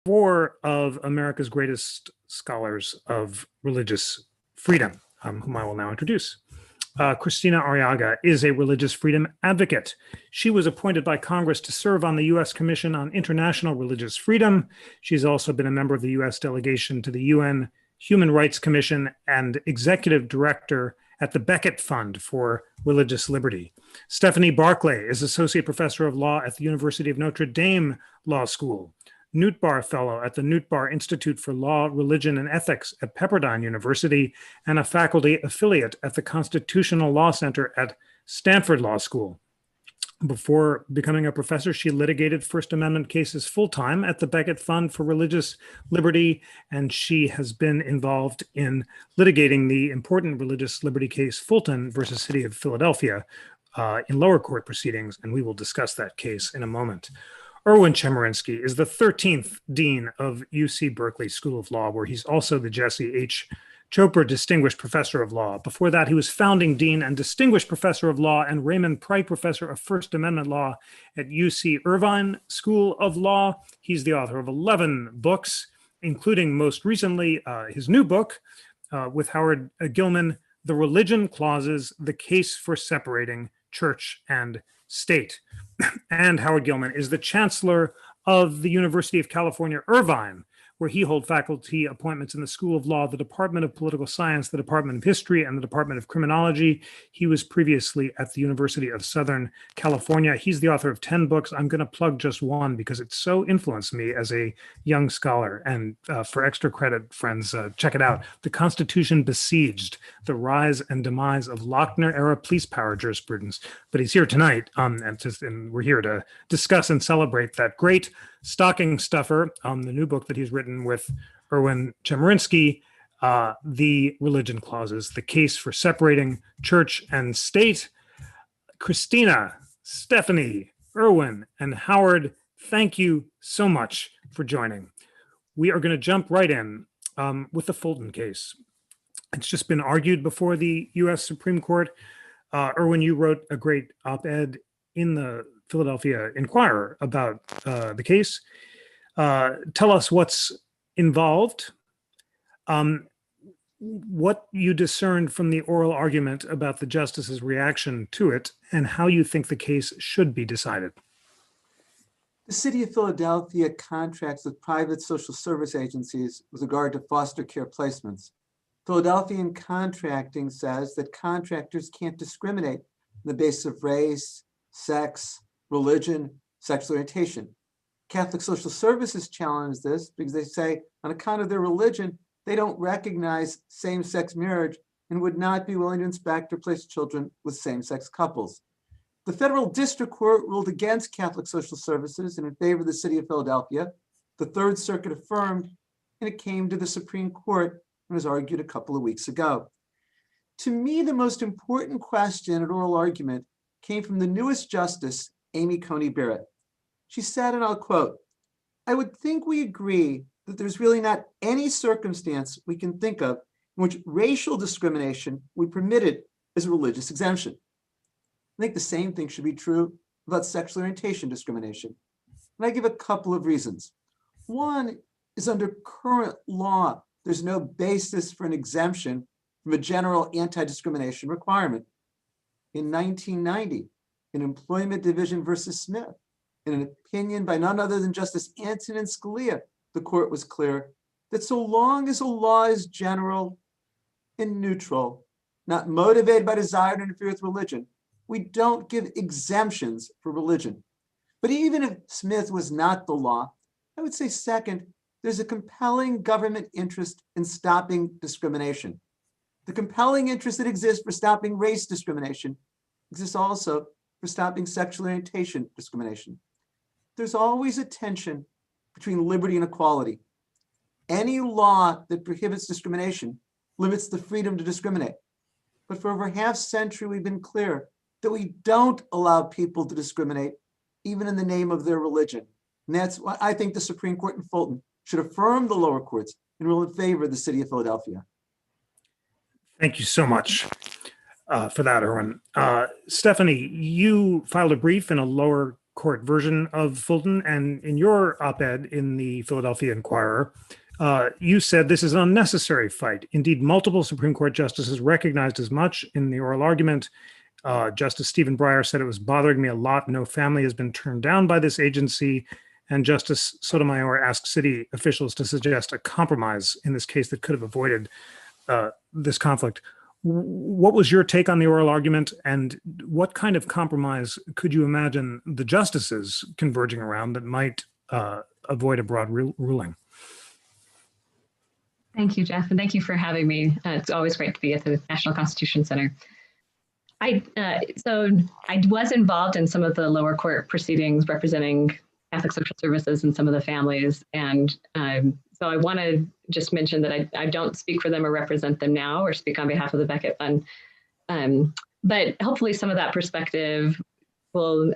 Four of America's greatest scholars of religious freedom, whom I will now introduce. Kristina Arriaga is a religious freedom advocate. She was appointed by Congress to serve on the U.S. Commission on International Religious Freedom. She's also been a member of the U.S. delegation to the UN Human Rights Commission and executive director at the Beckett Fund for Religious Liberty. Stephanie Barclay is associate professor of law at the University of Notre Dame Law School, Newt-Bar Fellow at the Newt-Bar Institute for Law, Religion, and Ethics at Pepperdine University, and a faculty affiliate at the Constitutional Law Center at Stanford Law School. Before becoming a professor, she litigated First Amendment cases full-time at the Beckett Fund for Religious Liberty, and she has been involved in litigating the important religious liberty case Fulton versus City of Philadelphia in lower court proceedings, and we will discuss that case in a moment. Erwin Chemerinsky is the 13th Dean of UC Berkeley School of Law, where he's also the Jesse H. Chopra Distinguished Professor of Law. Before that, he was founding Dean and Distinguished Professor of Law and Raymond Pryke Professor of First Amendment Law at UC Irvine School of Law. He's the author of 11 books, including most recently his new book with Howard Gillman, The Religion Clauses, The Case for Separating Church and State. And Howard Gillman is the chancellor of the University of California, Irvine, where he holds faculty appointments in the School of Law, the Department of Political Science, the Department of History, and the Department of Criminology. He was previously at the University of Southern California. He's the author of 10 books. I'm going to plug just one because it so influenced me as a young scholar. And for extra credit, friends, check it out. The Constitution Besieged, The Rise and Demise of Lochner-Era Police Power Jurisprudence. But he's here tonight, and we're here to discuss and celebrate that great stocking stuffer, the new book that he's written with Erwin Chemerinsky, The Religion Clauses, The Case for Separating Church and State. Kristina, Stephanie, Erwin, and Howard, thank you so much for joining. We are going to jump right in with the Fulton case. It's just been argued before the U.S. Supreme Court. Erwin, you wrote a great op-ed in the Philadelphia Inquirer about the case. Tell us what's involved, what you discerned from the oral argument about the justice's reaction to it, and how you think the case should be decided. The city of Philadelphia contracts with private social service agencies with regard to foster care placements. Philadelphian contracting says that contractors can't discriminate on the basis of race, sex, religion, sexual orientation. Catholic Social Services challenge this because they say on account of their religion, they don't recognize same-sex marriage and would not be willing to inspect or place children with same-sex couples. The federal district court ruled against Catholic Social Services and in favor of the city of Philadelphia. The Third Circuit affirmed, and it came to the Supreme Court and was argued a couple of weeks ago. To me, the most important question at oral argument came from the newest justice, Amy Coney Barrett. She said, and I'll quote, "I would think we agree that there's really not any circumstance we can think of in which racial discrimination would be permitted as a religious exemption. I think the same thing should be true about sexual orientation discrimination. And I give a couple of reasons. One is under current law, there's no basis for an exemption from a general anti-discrimination requirement. In 1990, in Employment Division versus Smith, in an opinion by none other than Justice Antonin Scalia, the court was clear that so long as a law is general and neutral, not motivated by desire to interfere with religion, we don't give exemptions for religion. But even if Smith was not the law, I would say second, there's a compelling government interest in stopping discrimination. The compelling interest that exists for stopping race discrimination exists also for stopping sexual orientation discrimination. There's always a tension between liberty and equality. Any law that prohibits discrimination limits the freedom to discriminate. But for over half a century, we've been clear that we don't allow people to discriminate, even in the name of their religion. And that's why I think the Supreme Court in Fulton should affirm the lower courts and rule in favor of the city of Philadelphia. Thank you so much for that, Erwin. Stephanie, you filed a brief in a lower court version of Fulton. And in your op-ed in the Philadelphia Inquirer, you said this is an unnecessary fight. Indeed, multiple Supreme Court justices recognized as much in the oral argument. Justice Stephen Breyer said it was bothering me a lot. No family has been turned down by this agency. And Justice Sotomayor asked city officials to suggest a compromise in this case that could have avoided this conflict. What was your take on the oral argument, and what kind of compromise could you imagine the justices converging around that might avoid a broad ruling? Thank you, Jeff, and thank you for having me. It's always great to be at the National Constitution Center. So I was involved in some of the lower court proceedings representing Catholic Social Services and some of the families, and so I want to just mention that I don't speak for them or represent them now or speak on behalf of the Beckett Fund. But hopefully some of that perspective will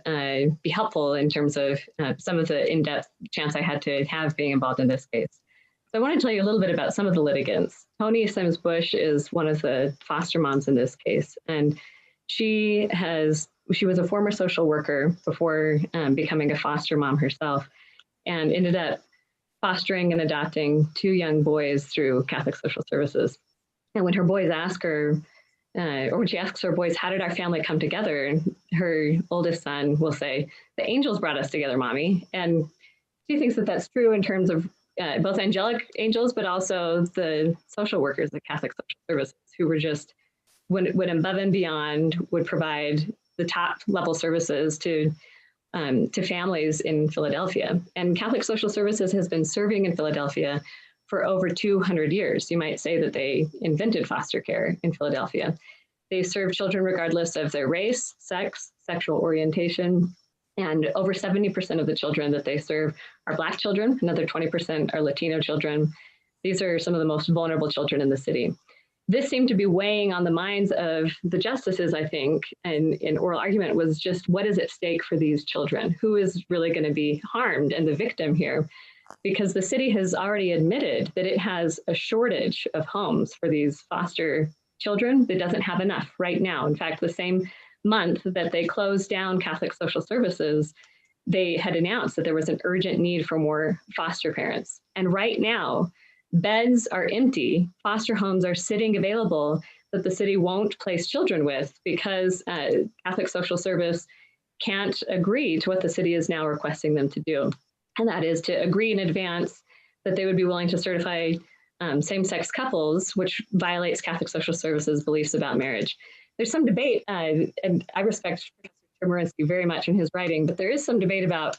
be helpful in terms of some of the in-depth chance I had to have being involved in this case. So I want to tell you a little bit about some of the litigants. Toni Sims Bush is one of the foster moms in this case, and she was a former social worker before becoming a foster mom herself, and ended up fostering and adopting 2 young boys through Catholic Social Services. And when her boys ask her, or when she asks her boys, how did our family come together? Her oldest son will say, the angels brought us together, Mommy. And she thinks that that's true in terms of both angelic angels, but also the social workers, the Catholic Social Services, who were just, went above and beyond, would provide the top level services to families in Philadelphia. And Catholic Social Services has been serving in Philadelphia for over 200 years. You might say that they invented foster care in Philadelphia. They serve children regardless of their race, sex, sexual orientation, and over 70% of the children that they serve are Black children, another 20% are Latino children. These are some of the most vulnerable children in the city. This seemed to be weighing on the minds of the justices, I think, and in oral argument was just what is at stake for these children? Who is really going to be harmed and the victim here? Because the city has already admitted that it has a shortage of homes for these foster children. It doesn't have enough right now. In fact, the same month that they closed down Catholic Social Services, they had announced that there was an urgent need for more foster parents. And right now, beds are empty, foster homes are sitting available that the city won't place children with because Catholic Social Service can't agree to what the city is now requesting them to do. And that is to agree in advance that they would be willing to certify same-sex couples, which violates Catholic Social Services beliefs about marriage. There's some debate, and I respect Professor Chemerinsky very much in his writing, but there is some debate about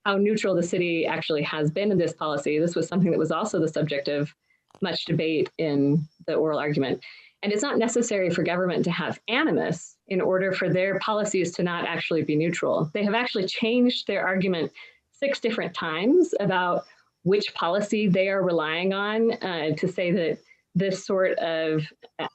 how neutral the city actually has been in this policy. This was something that was also the subject of much debate in the oral argument. And it's not necessary for government to have animus in order for their policies to not actually be neutral. They have actually changed their argument 6 different times about which policy they are relying on to say that this sort of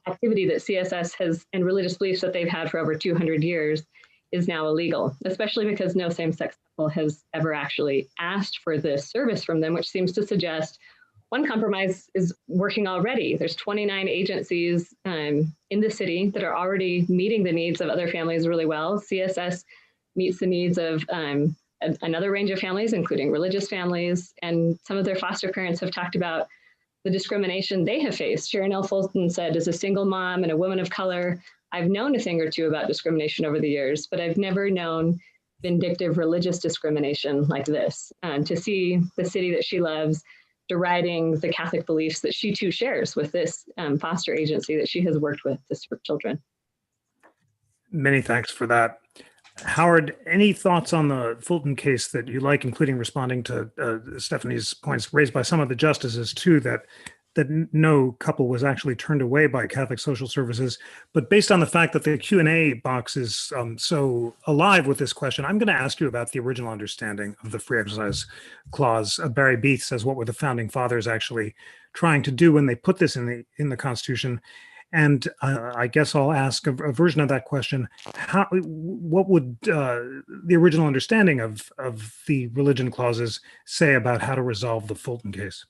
activity that CSS has and religious beliefs that they've had for over 200 years is now illegal, especially because no same-sex couple has ever actually asked for this service from them, which seems to suggest one compromise is working already. There's 29 agencies in the city that are already meeting the needs of other families really well. CSS meets the needs of another range of families, including religious families, and some of their foster parents have talked about the discrimination they have faced. Sharon L. Fulton said, as a single mom and a woman of color, I've known a thing or two about discrimination over the years, but I've never known vindictive religious discrimination like this. And to see the city that she loves deriding the Catholic beliefs that she too shares with this foster agency that she has worked with to serve children. Many thanks for that. Howard, any thoughts on the Fulton case that you like, including responding to Stephanie's points raised by some of the justices too, that no couple was actually turned away by Catholic Social Services. But based on the fact that the Q&A box is so alive with this question, I'm going to ask you about the original understanding of the Free Exercise Clause. Barry Beath says, what were the founding fathers actually trying to do when they put this in the Constitution? And I guess I'll ask a version of that question. What would the original understanding of the religion clauses say about how to resolve the Fulton case?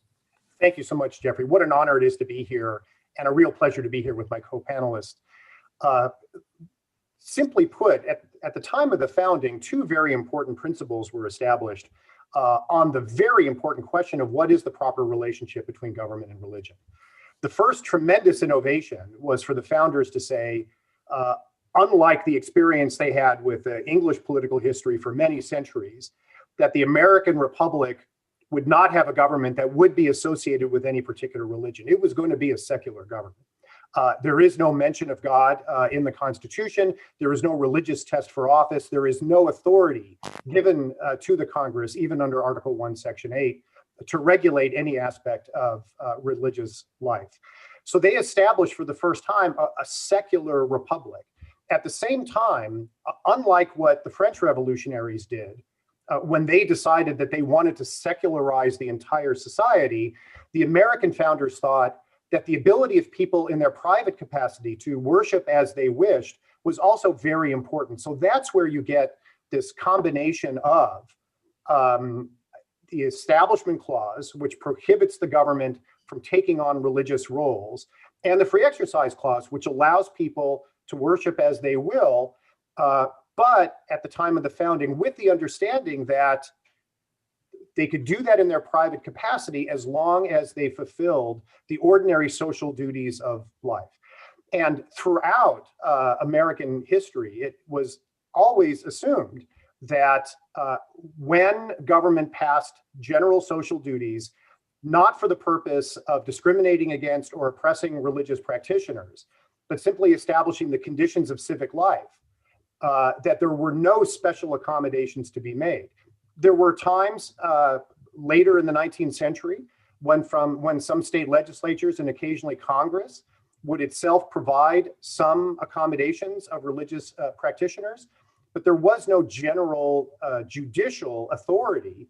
Thank you so much, Jeffrey. What an honor it is to be here and a real pleasure to be here with my co-panelists. Simply put, at the time of the founding, two very important principles were established on the very important question of what is the proper relationship between government and religion. The first tremendous innovation was for the founders to say, unlike the experience they had with English political history for many centuries, that the American Republic would not have a government that would be associated with any particular religion. It was going to be a secular government. There is no mention of God in the Constitution. There is no religious test for office. There is no authority given to the Congress, even under Article 1, Section 8, to regulate any aspect of religious life. So they established for the first time a secular republic. At the same time, unlike what the French revolutionaries did, when they decided that they wanted to secularize the entire society, the American founders thought that the ability of people in their private capacity to worship as they wished was also very important. So that's where you get this combination of the Establishment Clause, which prohibits the government from taking on religious roles, and the Free Exercise Clause, which allows people to worship as they will, but at the time of the founding, with the understanding that they could do that in their private capacity as long as they fulfilled the ordinary social duties of life. And throughout American history, it was always assumed that when government passed general social duties, not for the purpose of discriminating against or oppressing religious practitioners, but simply establishing the conditions of civic life, that there were no special accommodations to be made. There were times later in the 19th century when some state legislatures and occasionally Congress would itself provide some accommodations of religious practitioners, but there was no general judicial authority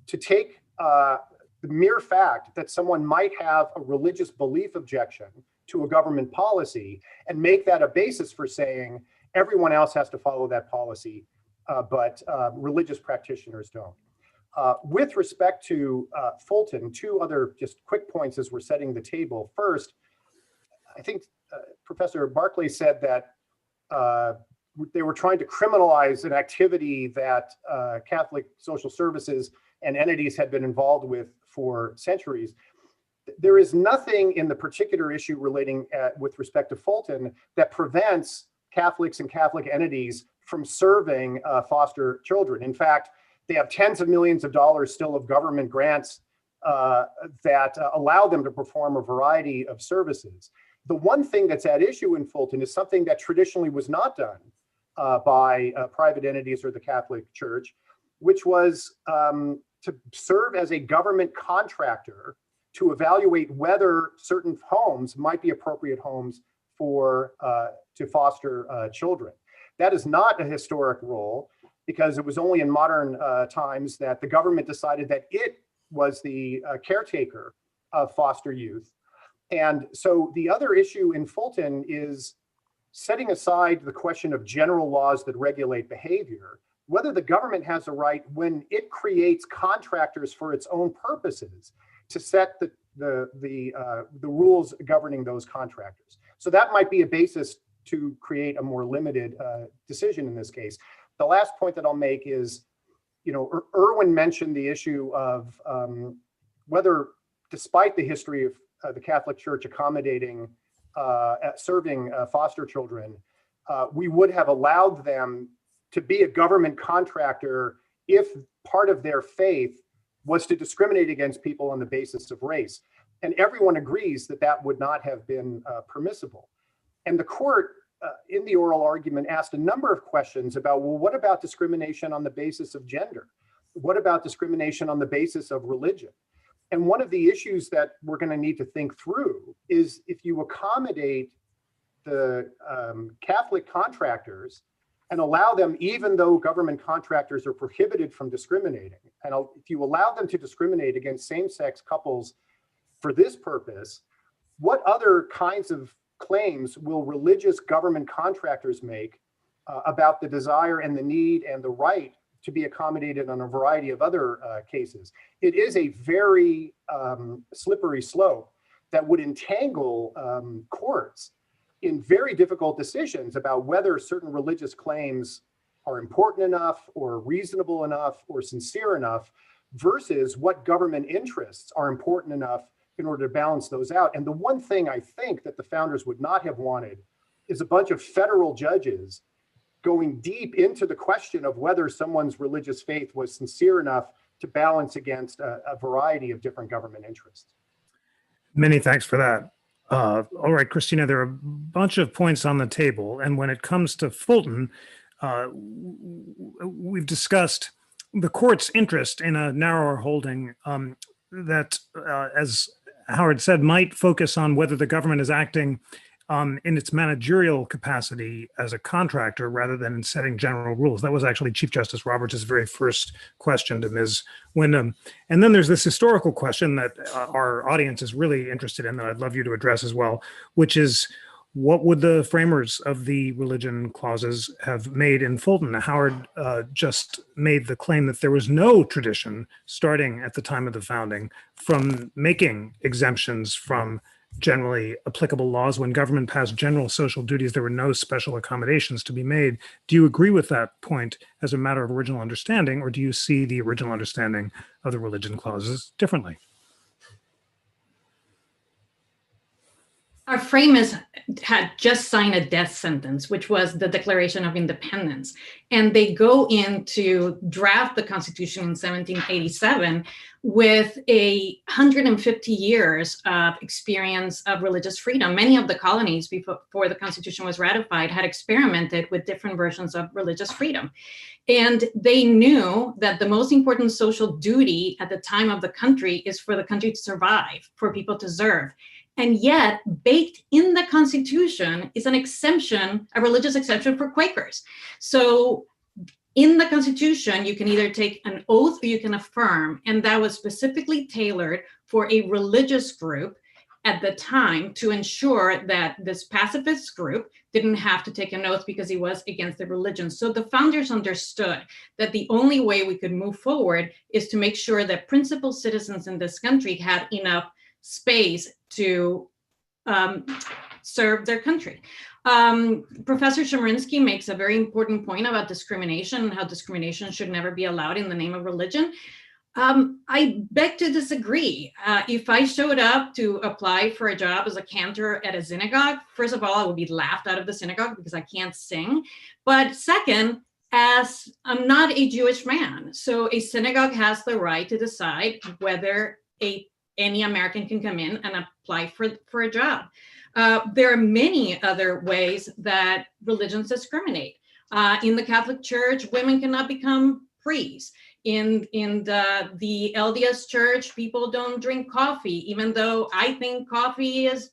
to take the mere fact that someone might have a religious belief objection to a government policy and make that a basis for saying everyone else has to follow that policy, but religious practitioners don't. With respect to Fulton, two other just quick points as we're setting the table. First, I think Professor Barclay said that they were trying to criminalize an activity that Catholic social services and entities had been involved with for centuries. There is nothing in the particular issue relating with respect to Fulton that prevents Catholics and Catholic entities from serving foster children. In fact, they have tens of millions of dollars still of government grants that allow them to perform a variety of services. The one thing that's at issue in Fulton is something that traditionally was not done by private entities or the Catholic Church, which was to serve as a government contractor to evaluate whether certain homes might be appropriate homes for to foster children. That is not a historic role, because it was only in modern times that the government decided that it was the caretaker of foster youth. And so the other issue in Fulton is setting aside the question of general laws that regulate behavior, whether the government has a right, when it creates contractors for its own purposes, to set the rules governing those contractors. So that might be a basis to create a more limited decision in this case. The last point that I'll make is, Erwin mentioned the issue of whether, despite the history of the Catholic Church accommodating, serving foster children, we would have allowed them to be a government contractor if part of their faith was to discriminate against people on the basis of race. And everyone agrees that that would not have been permissible. And the court, in the oral argument, asked a number of questions about, well, what about discrimination on the basis of gender? What about discrimination on the basis of religion? And one of the issues that we're going to need to think through is, if you accommodate the Catholic contractors and allow them, even though government contractors are prohibited from discriminating, and if you allow them to discriminate against same-sex couples for this purpose, what other kinds of claims will religious government contractors make about the desire and the need and the right to be accommodated on a variety of other cases? It is a very slippery slope that would entangle courts in very difficult decisions about whether certain religious claims are important enough or reasonable enough or sincere enough versus what government interests are important enough in order to balance those out. And the one thing I think that the founders would not have wanted is a bunch of federal judges going deep into the question of whether someone's religious faith was sincere enough to balance against a variety of different government interests. Many thanks for that. All right, Kristina, there are a bunch of points on the table. And when it comes to Fulton, we've discussed the court's interest in a narrower holding that, as Howard said, might focus on whether the government is acting in its managerial capacity as a contractor rather than in setting general rules. That was actually Chief Justice Roberts' very first question to Ms. Wyndham. And then there's this historical question that our audience is really interested in that I'd love you to address as well, which is, what would the framers of the religion clauses have made in Fulton? Howard just made the claim that there was no tradition starting at the time of the founding from making exemptions from generally applicable laws. When government passed general social duties, there were no special accommodations to be made. Do you agree with that point as a matter of original understanding, or do you see the original understanding of the religion clauses differently? Our framers had just signed a death sentence, which was the Declaration of Independence. And they go in to draft the Constitution in 1787 with 150 years of experience of religious freedom. Many of the colonies before the Constitution was ratified had experimented with different versions of religious freedom. And they knew that the most important social duty at the time of the country is for the country to survive, for people to serve. And yet, baked in the Constitution is an exemption, a religious exemption for Quakers. So in the Constitution, you can either take an oath or you can affirm. And that was specifically tailored for a religious group at the time to ensure that this pacifist group didn't have to take an oath because he was against the religion. So the founders understood that the only way we could move forward is to make sure that principal citizens in this country had enough space to serve their country. Professor Chemerinsky makes a very important point about discrimination and how discrimination should never be allowed in the name of religion. I beg to disagree. If I showed up to apply for a job as a cantor at a synagogue, first of all, I would be laughed out of the synagogue because I can't sing. But second, as I'm not a Jewish man, so a synagogue has the right to decide whether any American can come in and apply for a job. There are many other ways that religions discriminate. In the Catholic Church, women cannot become priests. In the LDS Church, people don't drink coffee, even though I think coffee is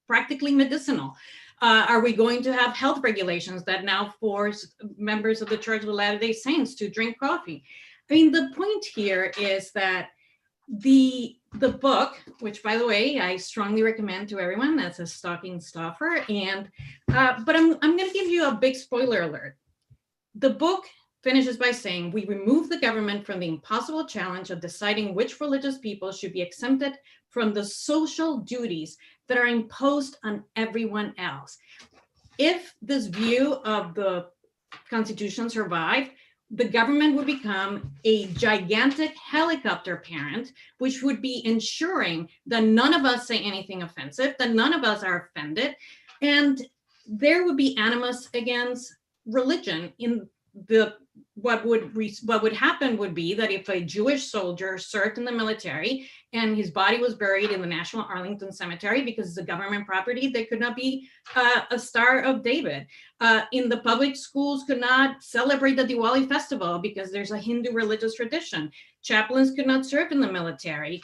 practically medicinal. Are we going to have health regulations that now force members of the Church of the Latter-day Saints to drink coffee? I mean, the point here is that the book, which by the way, I strongly recommend to everyone as a stocking stuffer, and but I'm going to give you a big spoiler alert. The book finishes by saying, we remove the government from the impossible challenge of deciding which religious people should be exempted from the social duties that are imposed on everyone else. If this view of the Constitution survived, the government would become a gigantic helicopter parent, which would be ensuring that none of us say anything offensive, that none of us are offended, and there would be animus against religion. In the what would happen would be that if a Jewish soldier served in the military and his body was buried in the National Arlington Cemetery because it's a government property, they could not be a Star of David. In the public schools could not celebrate the Diwali festival because there's a Hindu religious tradition. Chaplains could not serve in the military.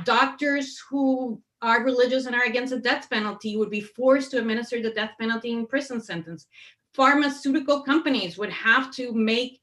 Doctors who are religious and are against the death penalty would be forced to administer the death penalty in prison sentence. Pharmaceutical companies would have to make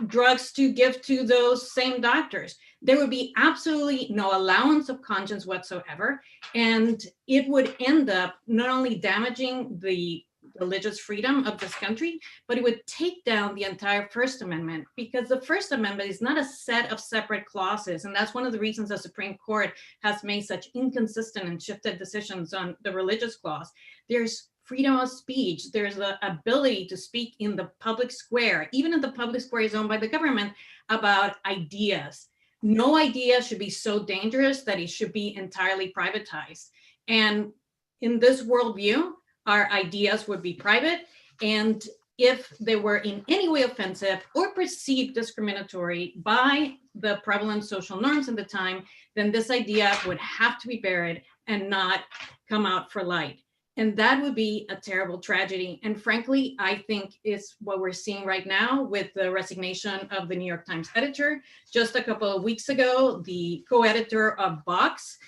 drugs to give to those same doctors. There would be absolutely no allowance of conscience whatsoever. And it would end up not only damaging the religious freedom of this country, but it would take down the entire First Amendment, because the First Amendment is not a set of separate clauses. And that's one of the reasons the Supreme Court has made such inconsistent and shifted decisions on the religious clause. There's freedom of speech. There's the ability to speak in the public square, even if the public square is owned by the government, about ideas. No idea should be so dangerous that it should be entirely privatized. And in this worldview, our ideas would be private. And if they were in any way offensive or perceived discriminatory by the prevalent social norms at the time, then this idea would have to be buried and not come out for light. And that would be a terrible tragedy. And frankly, I think is what we're seeing right now with the resignation of the New York Times editor. Just a couple of weeks ago, the co-editor of Vox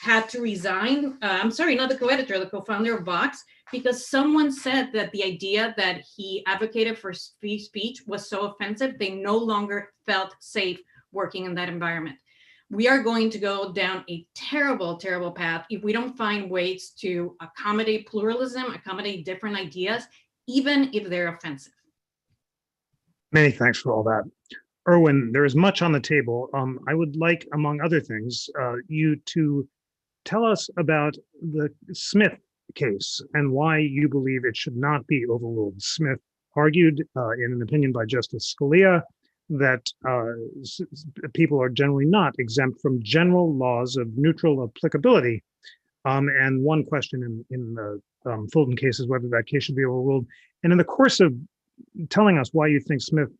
had to resign. I'm sorry, not the co-editor, the co-founder of Vox, because someone said that the idea that he advocated for free speech was so offensive, they no longer felt safe working in that environment. We are going to go down a terrible, terrible path if we don't find ways to accommodate pluralism, accommodate different ideas, even if they're offensive. Many thanks for all that. Erwin, there is much on the table. I would like, among other things, you to tell us about the Smith case and why you believe it should not be overruled. Smith argued in an opinion by Justice Scalia that people are generally not exempt from general laws of neutral applicability. And one question in the Fulton case is whether that case should be overruled. And in the course of telling us why you think Smith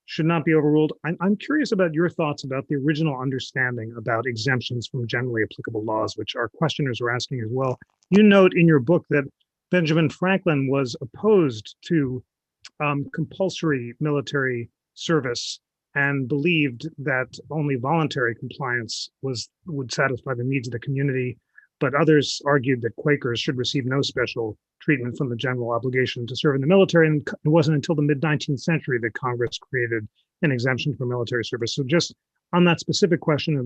should not be overruled, I'm curious about your thoughts about the original understanding about exemptions from generally applicable laws, which our questioners are asking as well. You note in your book that Benjamin Franklin was opposed to compulsory military service and believed that only voluntary compliance would satisfy the needs of the community. But others argued that Quakers should receive no special treatment from the general obligation to serve in the military. And it wasn't until the mid-19th century that Congress created an exemption for military service. So just on that specific question of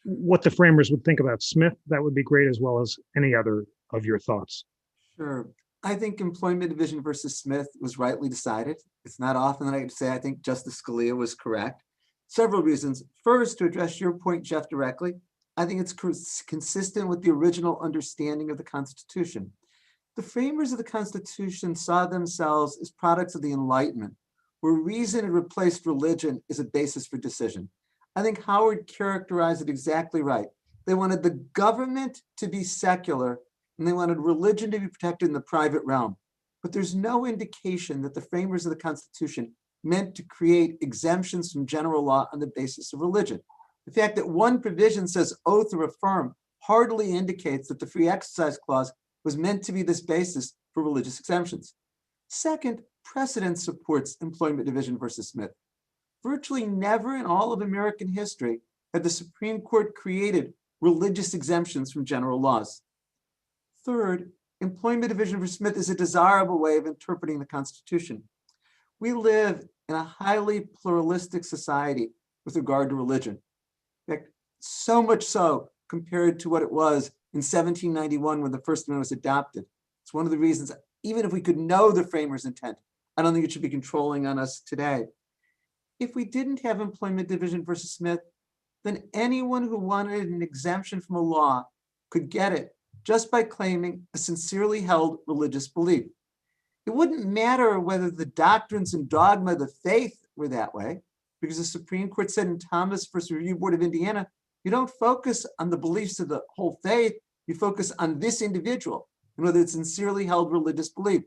what the framers would think about Smith, that would be great, as well as any other of your thoughts. Sure. I think Employment Division versus Smith was rightly decided. It's not often that I could say I think Justice Scalia was correct. Several reasons. First, to address your point, Jeff, directly, I think it's consistent with the original understanding of the Constitution. The framers of the Constitution saw themselves as products of the Enlightenment, where reason had replaced religion as a basis for decision. I think Howard characterized it exactly right. They wanted the government to be secular, and they wanted religion to be protected in the private realm. But there's no indication that the framers of the Constitution meant to create exemptions from general law on the basis of religion. The fact that one provision says oath or affirm hardly indicates that the Free Exercise Clause was meant to be this basis for religious exemptions. Second, precedent supports Employment Division versus Smith. Virtually never in all of American history had the Supreme Court created religious exemptions from general laws. Third, Employment Division versus Smith is a desirable way of interpreting the Constitution. We live in a highly pluralistic society with regard to religion. In fact, so much so compared to what it was in 1791 when the First Amendment was adopted. It's one of the reasons, even if we could know the framers' intent, I don't think it should be controlling on us today. If we didn't have Employment Division versus Smith, then anyone who wanted an exemption from a law could get it just by claiming a sincerely held religious belief. It wouldn't matter whether the doctrines and dogma of the faith were that way, because the Supreme Court said in Thomas versus Review Board of Indiana, you don't focus on the beliefs of the whole faith, you focus on this individual and whether it's sincerely held religious belief.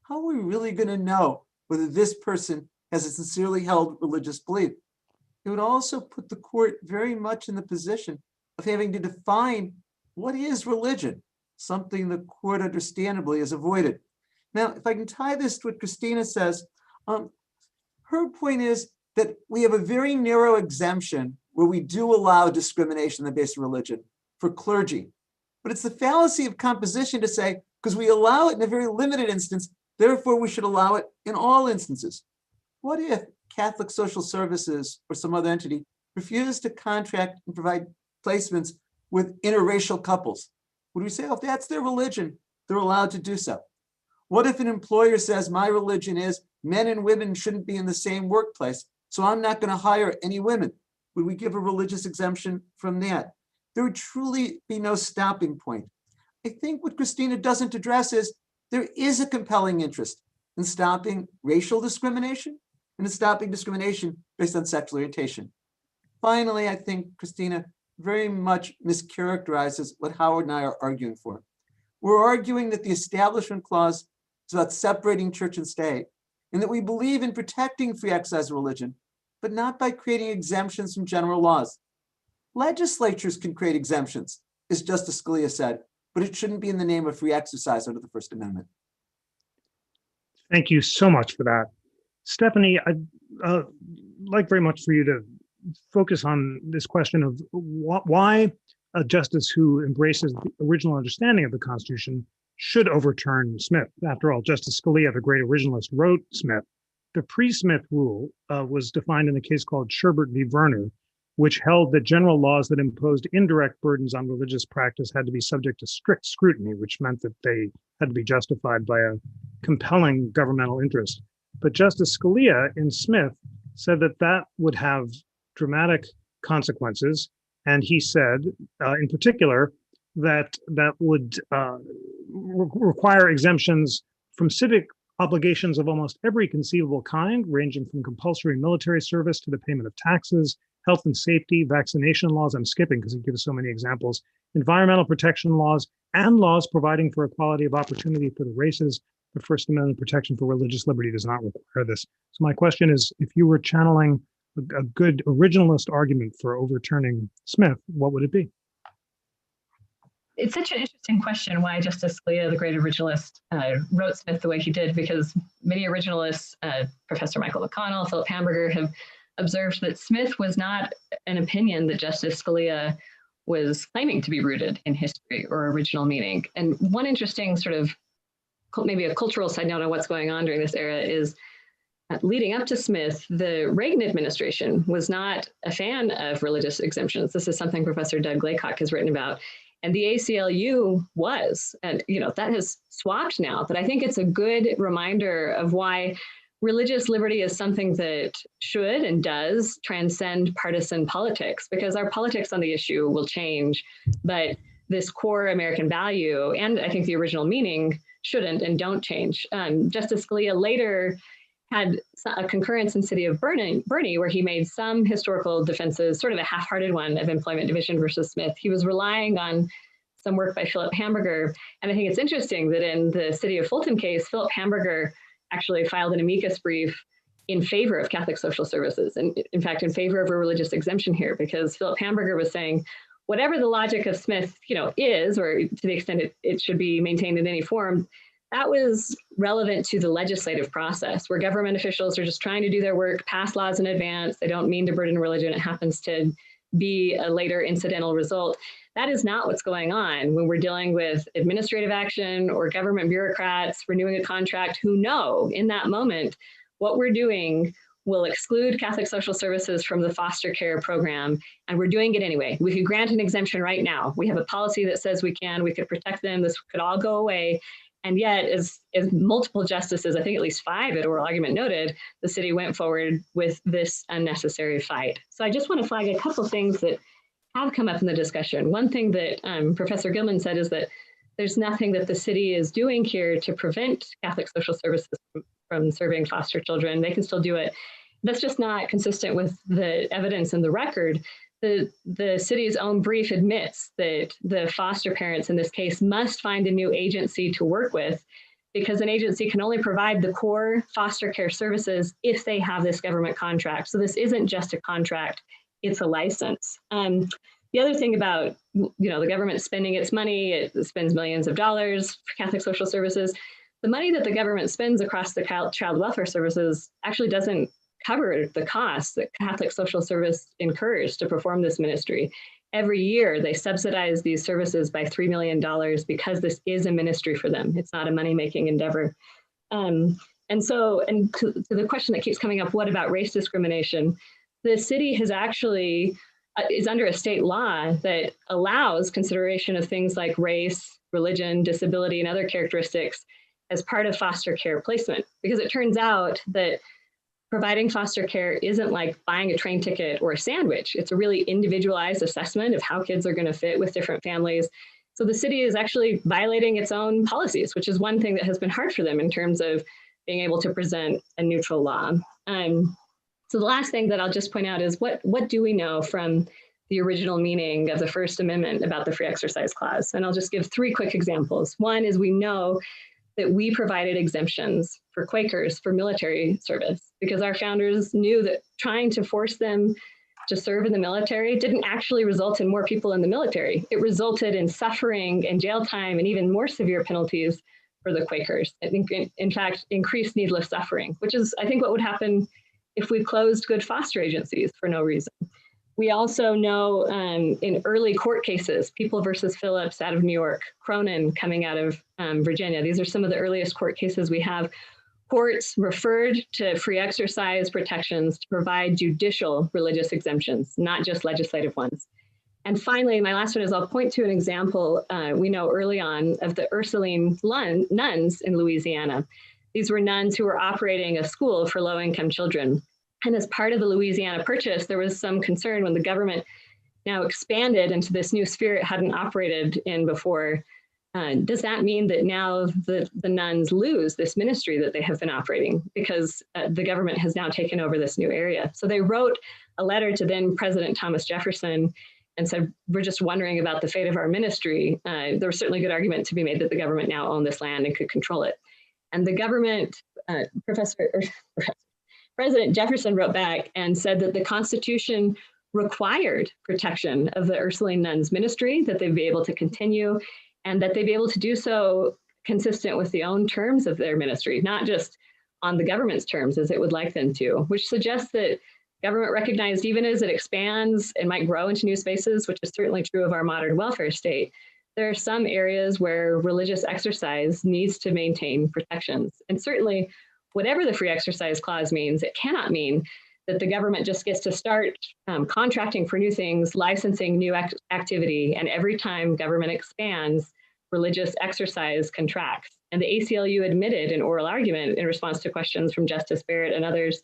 How are we really going to know whether this person has a sincerely held religious belief? It would also put the court very much in the position of having to define what is religion, something the court understandably has avoided. Now, if I can tie this to what Kristina says, her point is that we have a very narrow exemption where we do allow discrimination on the basis of religion for clergy. But it's the fallacy of composition to say, because we allow it in a very limited instance, therefore we should allow it in all instances. What if Catholic Social Services or some other entity refused to contract and provide placements with interracial couples? Would we say, oh, if that's their religion, they're allowed to do so? What if an employer says, my religion is men and women shouldn't be in the same workplace, so I'm not going to hire any women? Would we give a religious exemption from that? There would truly be no stopping point. I think what Kristina doesn't address is There is a compelling interest in stopping racial discrimination and in stopping discrimination based on sexual orientation. Finally, I think Kristina very much mischaracterizes what Howard and I are arguing for. We're arguing that the Establishment Clause is about separating church and state, and that we believe in protecting free exercise of religion, but not by creating exemptions from general laws. Legislatures can create exemptions, as Justice Scalia said, but it shouldn't be in the name of free exercise under the First Amendment. Thank you so much for that. Stephanie, I'd like very much for you to focus on this question of why a justice who embraces the original understanding of the Constitution should overturn Smith. After all, Justice Scalia, the great originalist, wrote Smith. The pre-Smith rule was defined in a case called Sherbert v. Verner, which held that general laws that imposed indirect burdens on religious practice had to be subject to strict scrutiny, which meant that they had to be justified by a compelling governmental interest. But Justice Scalia in Smith said that that would have dramatic consequences. And he said, in particular, that that would require exemptions from civic obligations of almost every conceivable kind, ranging from compulsory military service to the payment of taxes, health and safety, vaccination laws, I'm skipping because he gives so many examples, environmental protection laws, and laws providing for equality of opportunity for the races. The First Amendment protection for religious liberty does not require this. So my question is, if you were channeling a good originalist argument for overturning Smith, what would it be? It's such an interesting question why Justice Scalia, the great originalist, wrote Smith the way he did, because many originalists, Professor Michael McConnell, Philip Hamburger, have observed that Smith was not an opinion that Justice Scalia was claiming to be rooted in history or original meaning. And one interesting sort of maybe a cultural side note on what's going on during this era is leading up to Smith, the Reagan administration was not a fan of religious exemptions. This is something Professor Doug Laycock has written about. And the ACLU was, and that has swapped now, but I think it's a good reminder of why religious liberty is something that should and does transcend partisan politics, because our politics on the issue will change, but this core American value, and I think the original meaning, shouldn't and don't change. Justice Scalia later had a concurrence in City of Bernie, where he made some historical defenses, sort of a half-hearted one, of employment division versus Smith. He was relying on some work by Philip Hamburger. And I think it's interesting that in the City of Fulton case, Philip Hamburger actually filed an amicus brief in favor of Catholic social services, and in fact, in favor of a religious exemption here, because Philip Hamburger was saying, whatever the logic of Smith, is, or to the extent it should be maintained in any form, that was relevant to the legislative process, where government officials are just trying to do their work, pass laws in advance. They don't mean to burden religion. It happens to be a later incidental result. That is not what's going on when we're dealing with administrative action or government bureaucrats renewing a contract who know in that moment what we're doing will exclude Catholic social services from the foster care program, and we're doing it anyway. We could grant an exemption right now. We have a policy that says we could protect them. This could all go away. And yet, as multiple justices, I think at least 5 at oral argument noted, the city went forward with this unnecessary fight. So I just want to flag a couple things that have come up in the discussion. One thing that Professor Gillman said is that there's nothing that the city is doing here to prevent Catholic social services from serving foster children. They can still do it. That's just not consistent with the evidence in the record. The city's own brief admits that the foster parents in this case must find a new agency to work with, because an agency can only provide the core foster care services if they have this government contract. So this isn't just a contract, it's a license. The other thing about the government spending its money, it spends millions of dollars for Catholic social services. The money that the government spends across the child welfare services actually doesn't cover the costs that Catholic social service incurs to perform this ministry. Every year, they subsidize these services by $3 million because this is a ministry for them. It's not a money-making endeavor. And to the question that keeps coming up, what about race discrimination? The city has actually is under a state law that allows consideration of things like race, religion, disability, and other characteristics as part of foster care placement, because it turns out that providing foster care isn't like buying a train ticket or a sandwich. It's a really individualized assessment of how kids are going to fit with different families. It's So the city is actually violating its own policies, which is one thing that has been hard for them in terms of being able to present a neutral law. So the last thing that I'll just point out is what do we know from the original meaning of the First Amendment about the Free Exercise Clause? And I'll just give 3 quick examples. One is we know that we provided exemptions for Quakers for military service because our founders knew that trying to force them to serve in the military didn't actually result in more people in the military. It resulted in suffering and jail time and even more severe penalties for the Quakers. I think, in fact, increased needless suffering, which is, I think, what would happen if we closed good foster agencies for no reason. We also know in early court cases, People versus Phillips out of New York, Cronin coming out of Virginia, these are some of the earliest court cases we have. Courts referred to free exercise protections to provide judicial religious exemptions, not just legislative ones. And finally, my last one is I'll point to an example we know early on of the Ursuline nuns in Louisiana. These were nuns who were operating a school for low-income children. And as part of the Louisiana Purchase, there was some concern when the government now expanded into this new sphere it hadn't operated in before. Does that mean that now the nuns lose this ministry that they have been operating because the government has now taken over this new area? So they wrote a letter to then President Thomas Jefferson and said, we're just wondering about the fate of our ministry. There was certainly a good argument to be made that the government now owned this land and could control it. And the government, President Jefferson wrote back and said that the Constitution required protection of the Ursuline nuns ministry, that they'd be able to continue, and that they'd be able to do so consistent with the own terms of their ministry, not just on the government's terms as it would like them to, which suggests that government recognized even as it expands and might grow into new spaces, which is certainly true of our modern welfare state, there are some areas where religious exercise needs to maintain protections. And certainly, whatever the Free Exercise Clause means, it cannot mean that the government just gets to start contracting for new things, licensing new activity, and every time government expands, religious exercise contracts. And the ACLU admitted in oral argument in response to questions from Justice Barrett and others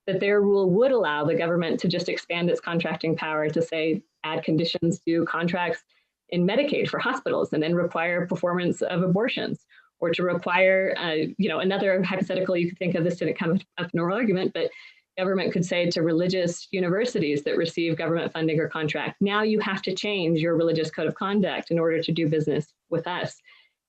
that their rule would allow the government to just expand its contracting power to say, add conditions to contracts in Medicaid for hospitals and then require performance of abortions, or to require, another hypothetical you could think of, this didn't come up in oral argument, but government could say to religious universities that receive government funding or contract, now you have to change your religious code of conduct in order to do business with us.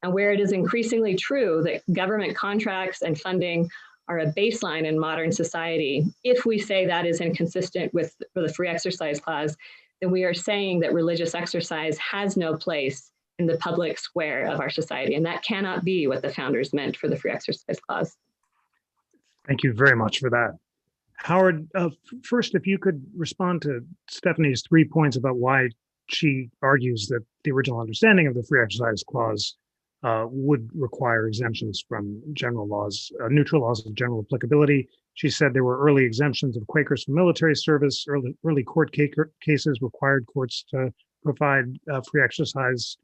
And where it is increasingly true that government contracts and funding are a baseline in modern society, if we say that is inconsistent with the Free Exercise Clause, then we are saying that religious exercise has no place in the public square of our society. And that cannot be what the founders meant for the Free Exercise Clause. Thank you very much for that. Howard, first, if you could respond to Stephanie's 3 points about why she argues that the original understanding of the Free Exercise Clause would require exemptions from general laws, neutral laws of general applicability. She said there were early exemptions of Quakers from military service. Early court cases required courts to provide free exercise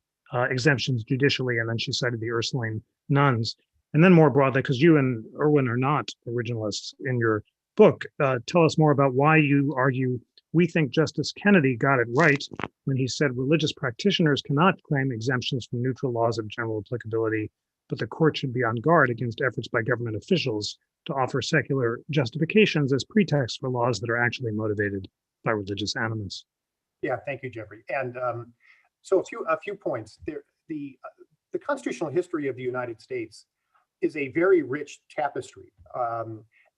exemptions judicially. And then she cited the Ursuline nuns. And then more broadly, because you and Erwin are not originalists in your book, tell us more about why you argue we think Justice Kennedy got it right when he said religious practitioners cannot claim exemptions from neutral laws of general applicability, but the court should be on guard against efforts by government officials to offer secular justifications as pretexts for laws that are actually motivated by religious animus. Yeah, thank you, Jeffrey. And so a few points. The constitutional history of the United States is a very rich tapestry.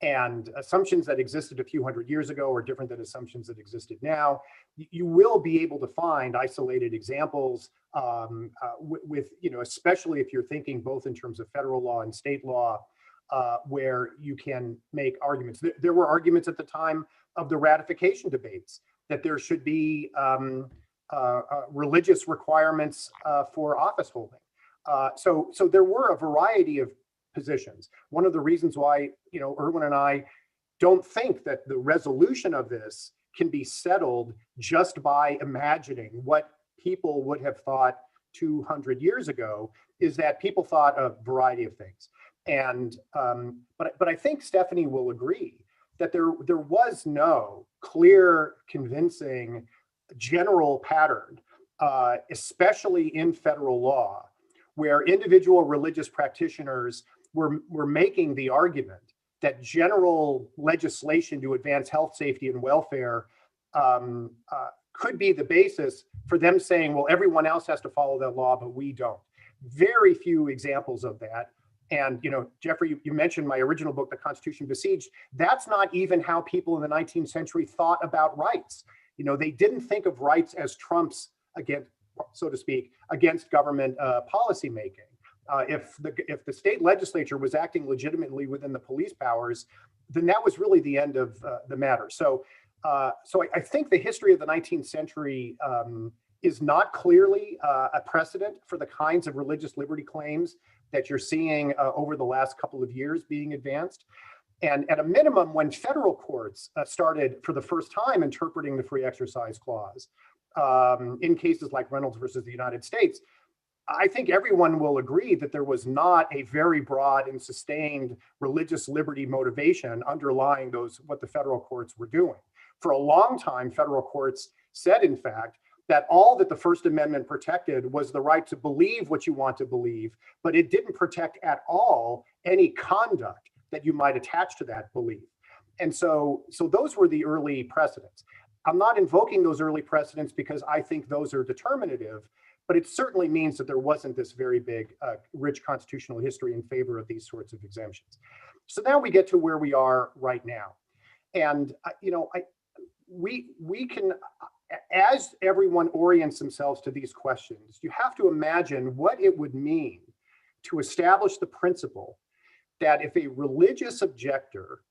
And assumptions that existed a few hundred years ago are different than assumptions that existed now. You will be able to find isolated examples with, especially if you're thinking both in terms of federal law and state law, where you can make arguments. There were arguments at the time of the ratification debates that there should be religious requirements for office holding. So there were a variety of positions. One of the reasons why, Erwin and I don't think that the resolution of this can be settled just by imagining what people would have thought 200 years ago is that people thought a variety of things. And but I think Stephanie will agree that there was no clear, convincing general pattern especially in federal law, where individual religious practitioners were making the argument that general legislation to advance health, safety, and welfare could be the basis for them saying, well, everyone else has to follow that law, but we don't. Very few examples of that. And, Jeffrey, you mentioned my original book, The Constitution Besieged. That's not even how people in the 19th century thought about rights. They didn't think of rights as trumps against, so to speak, against government policymaking. If the state legislature was acting legitimately within the police powers, then that was really the end of the matter. So I think the history of the 19th century is not clearly a precedent for the kinds of religious liberty claims that you're seeing over the last couple of years being advanced. And at a minimum, when federal courts started for the first time interpreting the Free Exercise Clause in cases like Reynolds versus the United States, I think everyone will agree that there was not a very broad and sustained religious liberty motivation underlying what the federal courts were doing. For a long time, federal courts said, in fact, that all that the First Amendment protected was the right to believe what you want to believe, but it didn't protect at all any conduct that you might attach to that belief. And so those were the early precedents. I'm not invoking those early precedents because I think those are determinative, but it certainly means that there wasn't this very big, rich constitutional history in favor of these sorts of exemptions. So now we get to where we are right now. And, we can, as everyone orients themselves to these questions, you have to imagine what it would mean to establish the principle that if a religious objector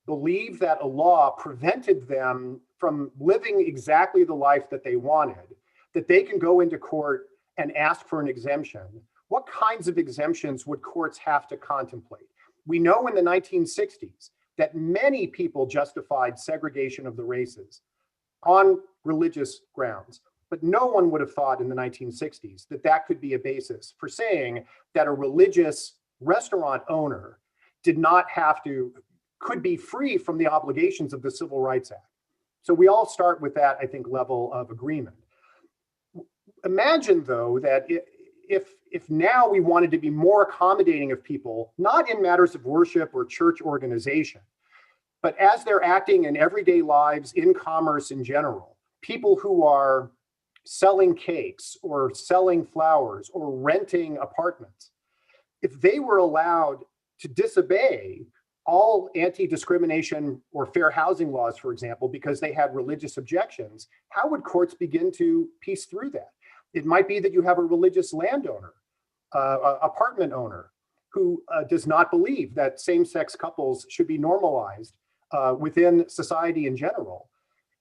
believed that a law prevented them from living exactly the life that they wanted, that they can go into court and ask for an exemption, what kinds of exemptions would courts have to contemplate? We know in the 1960s that many people justified segregation of the races on religious grounds, but no one would have thought in the 1960s that that could be a basis for saying that a religious restaurant owner could be free from the obligations of the Civil Rights Act. So we all start with that, I think, level of agreement. Imagine, though, that if now we wanted to be more accommodating of people, not in matters of worship or church organization, but as they're acting in everyday lives, in commerce in general, people who are selling cakes or selling flowers or renting apartments, if they were allowed to disobey all anti-discrimination or fair housing laws, for example, because they had religious objections, how would courts begin to piece through that? It might be that you have a religious landowner, apartment owner, who does not believe that same-sex couples should be normalized within society in general,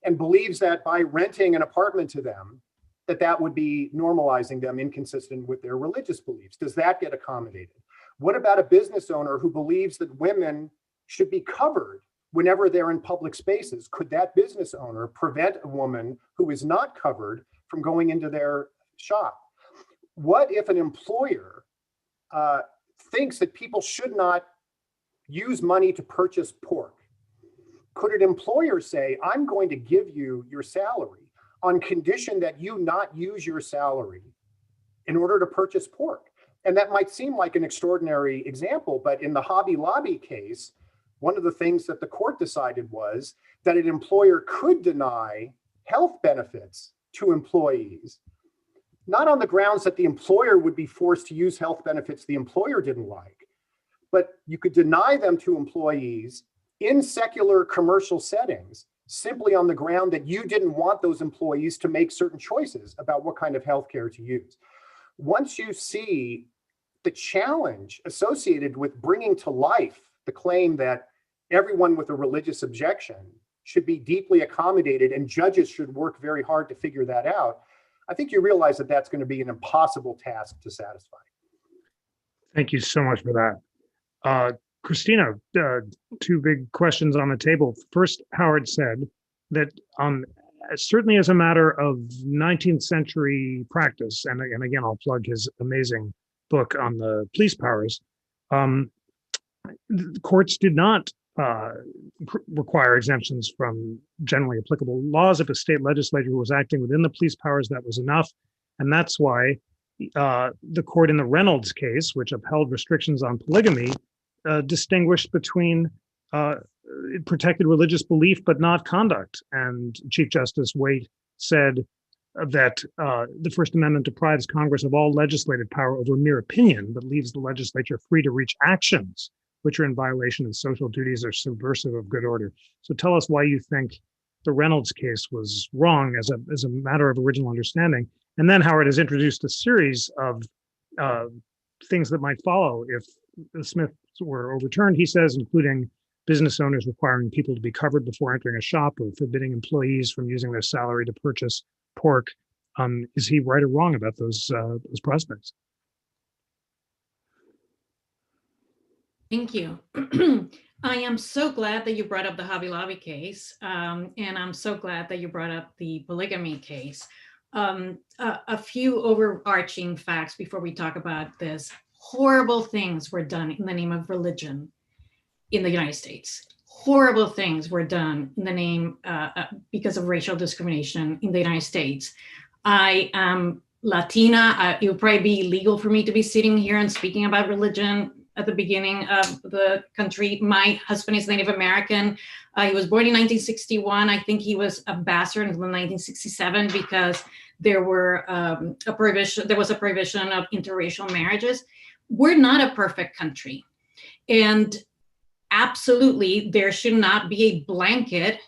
and believes that by renting an apartment to them, that would be normalizing them inconsistent with their religious beliefs. Does that get accommodated? What about a business owner who believes that women should be covered whenever they're in public spaces? Could that business owner prevent a woman who is not covered from going into their shop? What if an employer thinks that people should not use money to purchase pork? Could an employer say, I'm going to give you your salary on condition that you not use your salary in order to purchase pork? And that might seem like an extraordinary example, but in the Hobby Lobby case, one of the things that the court decided was that an employer could deny health benefits to employees, not on the grounds that the employer would be forced to use health benefits the employer didn't like, but you could deny them to employees in secular commercial settings simply on the ground that you didn't want those employees to make certain choices about what kind of healthcare to use. Once you see the challenge associated with bringing to life the claim that everyone with a religious objection should be deeply accommodated and judges should work very hard to figure that out, I think you realize that that's going to be an impossible task to satisfy. Thank you so much for that. Kristina, two big questions on the table. First, Howard said that certainly as a matter of 19th century practice, and again, I'll plug his amazing book on the police powers, courts did not require exemptions from generally applicable laws. If a state legislature was acting within the police powers, that was enough. And that's why the court in the Reynolds case, which upheld restrictions on polygamy, distinguished between protected religious belief but not conduct. And Chief Justice Waite said that the First Amendment deprives Congress of all legislative power over mere opinion, but leaves the legislature free to reach actions which are in violation of social duties or subversive of good order. So tell us why you think the Reynolds case was wrong as a matter of original understanding. And then Howard has introduced a series of things that might follow if the Smiths were overturned, he says, including business owners requiring people to be covered before entering a shop or forbidding employees from using their salary to purchase pork. Is he right or wrong about those prospects? Thank you. I am so glad that you brought up the Hobby Lobby case, and I'm so glad that you brought up the polygamy case. A few overarching facts before we talk about this. Horrible things were done in the name of religion in the United States. Horrible things were done in the name because of racial discrimination in the United States. I am Latina. It would probably be illegal for me to be sitting here and speaking about religion at the beginning of the country. My husband is Native American. He was born in 1961. I think he was a bastard until 1967 because there was a prohibition of interracial marriages. We're not a perfect country. And absolutely, there should not be a blanket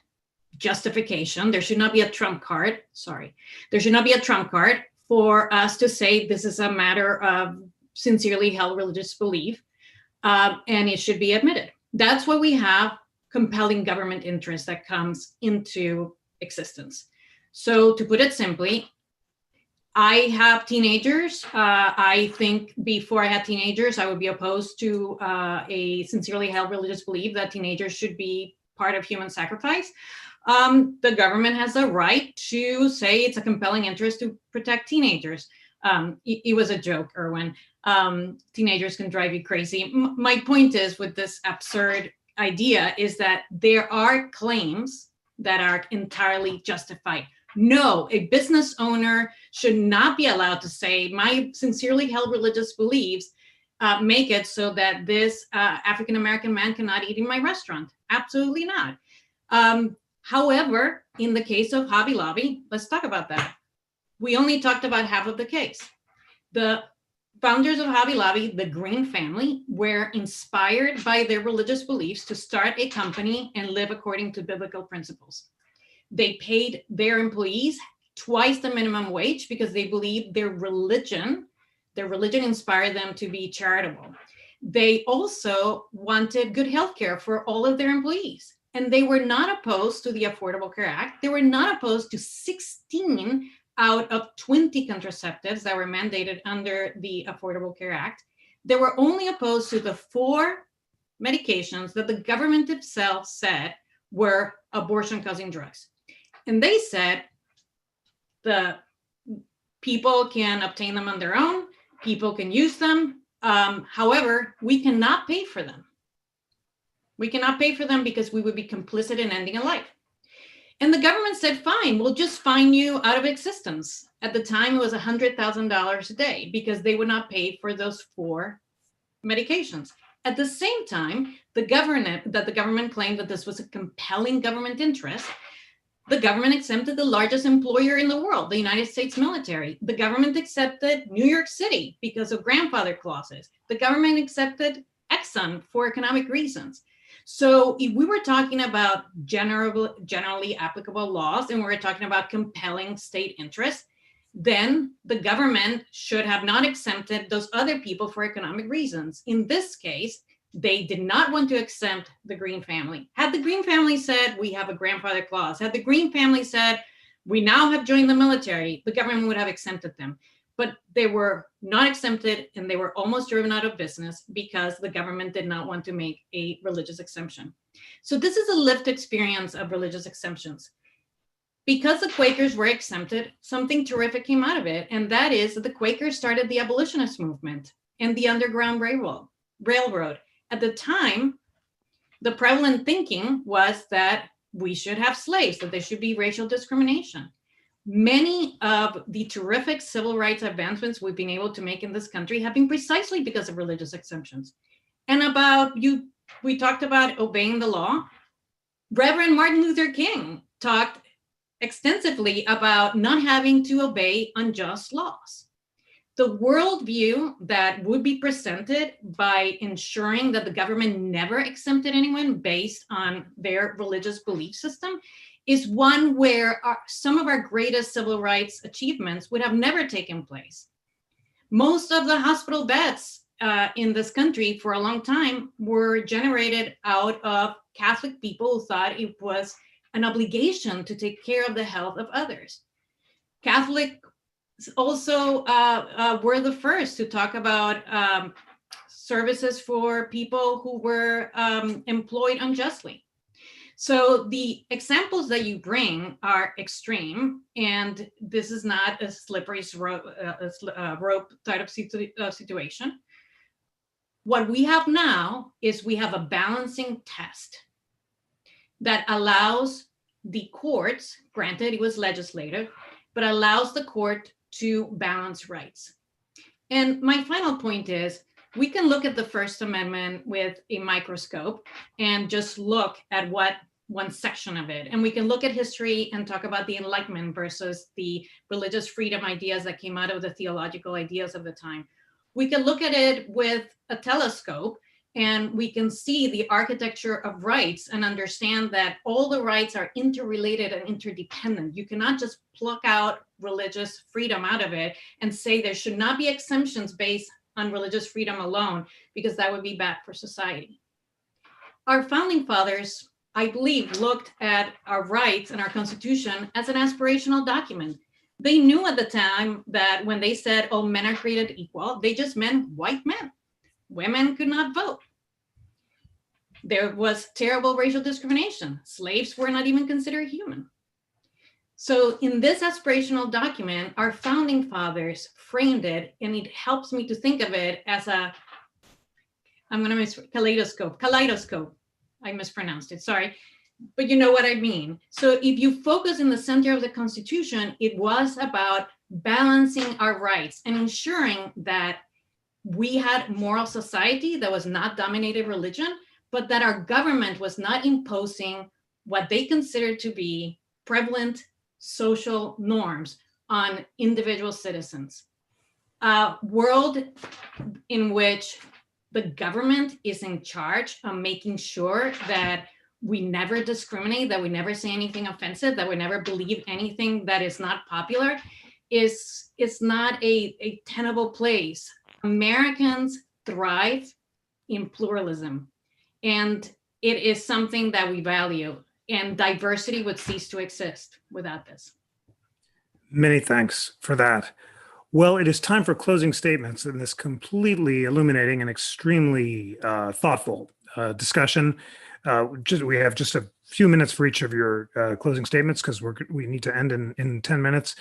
justification. There should not be a trump card. There should not be a trump card for us to say this is a matter of sincerely held religious belief, and it should be admitted. That's why we have compelling government interest that comes into existence. So to put it simply, I have teenagers. I think before I had teenagers, I would be opposed to a sincerely held religious belief that teenagers should be part of human sacrifice. The government has a right to say it's a compelling interest to protect teenagers. It was a joke, Erwin. Teenagers can drive you crazy. My point is with this absurd idea is that there are claims that are entirely justified. No, a business owner should not be allowed to say my sincerely held religious beliefs make it so that this African-American man cannot eat in my restaurant. Absolutely not. However, in the case of Hobby Lobby, let's talk about that. We only talked about half of the case. The founders of Hobby Lobby, the Green family, were inspired by their religious beliefs to start a company and live according to biblical principles. They paid their employees twice the minimum wage because they believed their religion inspired them to be charitable. They also wanted good health care for all of their employees. And they were not opposed to the Affordable Care Act. They were not opposed to 16 out of 20 contraceptives that were mandated under the Affordable Care Act. They were only opposed to the 4 medications that the government itself said were abortion-causing drugs. And they said the people can obtain them on their own, people can use them. However, we cannot pay for them. We cannot pay for them because we would be complicit in ending a life. And the government said, fine, we'll just fine you out of existence. At the time, it was $100,000 a day because they would not pay for those 4 medications. At the same time, the government claimed that this was a compelling government interest. The government accepted the largest employer in the world, the United States military. The government accepted New York City because of grandfather clauses. The government accepted Exxon for economic reasons. So if we were talking about generally applicable laws and we were talking about compelling state interest, then the government should have not exempted those other people for economic reasons. In this case, they did not want to exempt the Green family. Had the Green family said, we have a grandfather clause, had the Green family said, we now have joined the military, the government would have exempted them. But they were not exempted and they were almost driven out of business because the government did not want to make a religious exemption. So this is a lived experience of religious exemptions. Because the Quakers were exempted, something terrific came out of it. And that is that the Quakers started the abolitionist movement and the Underground Railroad. At the time, the prevalent thinking was that we should have slaves, that there should be racial discrimination. Many of the terrific civil rights advancements we've been able to make in this country have been precisely because of religious exemptions. And we talked about obeying the law. Reverend Martin Luther King talked extensively about not having to obey unjust laws. The worldview that would be presented by ensuring that the government never exempted anyone based on their religious belief system is one where some of our greatest civil rights achievements would have never taken place. Most of the hospital beds in this country for a long time were generated out of Catholic people who thought it was an obligation to take care of the health of others. Catholics also were the first to talk about services for people who were employed unjustly. So the examples that you bring are extreme, and this is not a slippery rope type of situation. What we have now is we have a balancing test that allows the courts, granted it was legislative, but allows the court to balance rights. And my final point is, we can look at the First Amendment with a microscope and just look at one section of it. And we can look at history and talk about the Enlightenment versus the religious freedom ideas that came out of the theological ideas of the time. We can look at it with a telescope and we can see the architecture of rights and understand that all the rights are interrelated and interdependent. You cannot just pluck out religious freedom out of it and say there should not be exemptions based on religious freedom alone, because that would be bad for society. Our founding fathers, I believe, looked at our rights and our Constitution as an aspirational document. They knew at the time that when they said all men are created equal, they just meant white men. Women could not vote. There was terrible racial discrimination. Slaves were not even considered human. So in this aspirational document, our founding fathers framed it, and it helps me to think of it as kaleidoscope. I mispronounced it, sorry. But you know what I mean. So if you focus in the center of the Constitution, it was about balancing our rights and ensuring that we had moral society that was not dominated religion, but that our government was not imposing what they considered to be prevalent social norms on individual citizens. A world in which the government is in charge of making sure that we never discriminate, that we never say anything offensive, that we never believe anything that is not popular, is not a tenable place. Americans thrive in pluralism, and it is something that we value, and diversity would cease to exist without this. Many thanks for that. Well, it is time for closing statements in this completely illuminating and extremely thoughtful discussion. We have just a few minutes for each of your closing statements because we need to end in 10 minutes.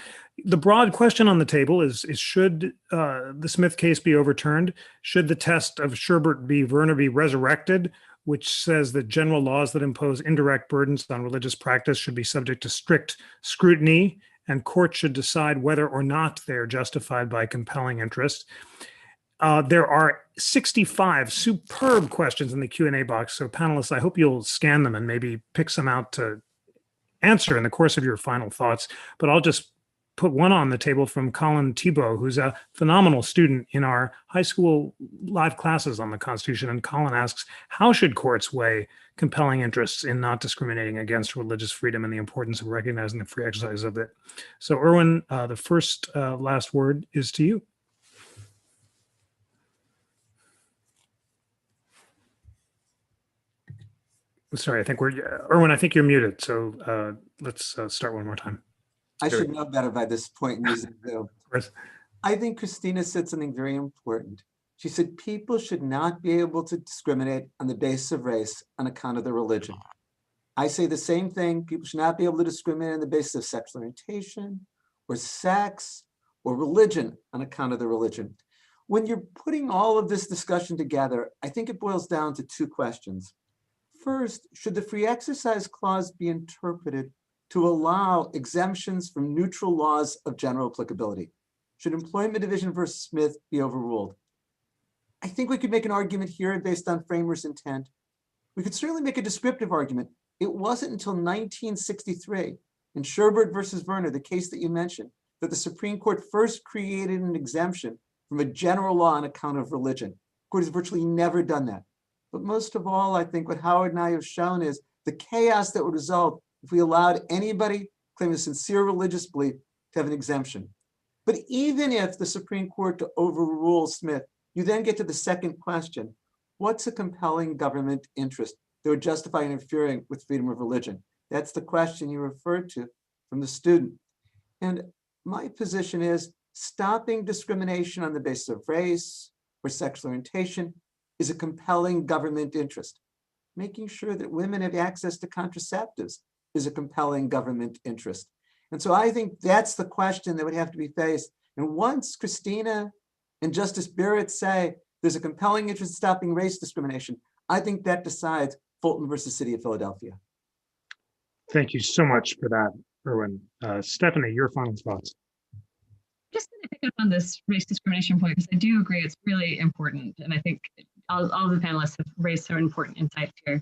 The broad question on the table is should the Smith case be overturned? Should the test of Sherbert v. Werner be resurrected, which says that general laws that impose indirect burdens on religious practice should be subject to strict scrutiny, and courts should decide whether or not they are justified by compelling interest? There are 65 superb questions in the Q&A box. So panelists, I hope you'll scan them and maybe pick some out to answer in the course of your final thoughts. But I'll just put one on the table from Colin Thibault, who's a phenomenal student in our high school live classes on the Constitution. And Colin asks, how should courts weigh compelling interests in not discriminating against religious freedom and the importance of recognizing the free exercise of it? So Erwin, the first last word is to you. Sorry, Erwin, I think you're muted. So let's start one more time. I should know better by this point in using Zoom. I think Kristina said something very important. She said people should not be able to discriminate on the basis of race on account of their religion. I say the same thing. People should not be able to discriminate on the basis of sexual orientation or sex or religion on account of their religion. When you're putting all of this discussion together, I think it boils down to two questions. First, should the free exercise clause be interpreted to allow exemptions from neutral laws of general applicability? Should Employment Division versus Smith be overruled? I think we could make an argument here based on framers' intent. We could certainly make a descriptive argument. It wasn't until 1963 in Sherbert versus Verner, the case that you mentioned, that the Supreme Court first created an exemption from a general law on account of religion. The court has virtually never done that. But most of all, I think what Howard and I have shown is the chaos that would result if we allowed anybody claiming a sincere religious belief to have an exemption. But even if the Supreme Court to overrule Smith, you then get to the second question. What's a compelling government interest that would justify interfering with freedom of religion? That's the question you referred to from the student. And my position is stopping discrimination on the basis of race or sexual orientation is a compelling government interest. Making sure that women have access to contraceptives is a compelling government interest. And so I think that's the question that would have to be faced. And once Kristina and Justice Barrett say there's a compelling interest in stopping race discrimination, I think that decides Fulton versus City of Philadelphia. Thank you so much for that, Erwin. Stephanie, your final thoughts. Just to pick up on this race discrimination point, because I do agree it's really important. And I think all the panelists have raised some important insights here.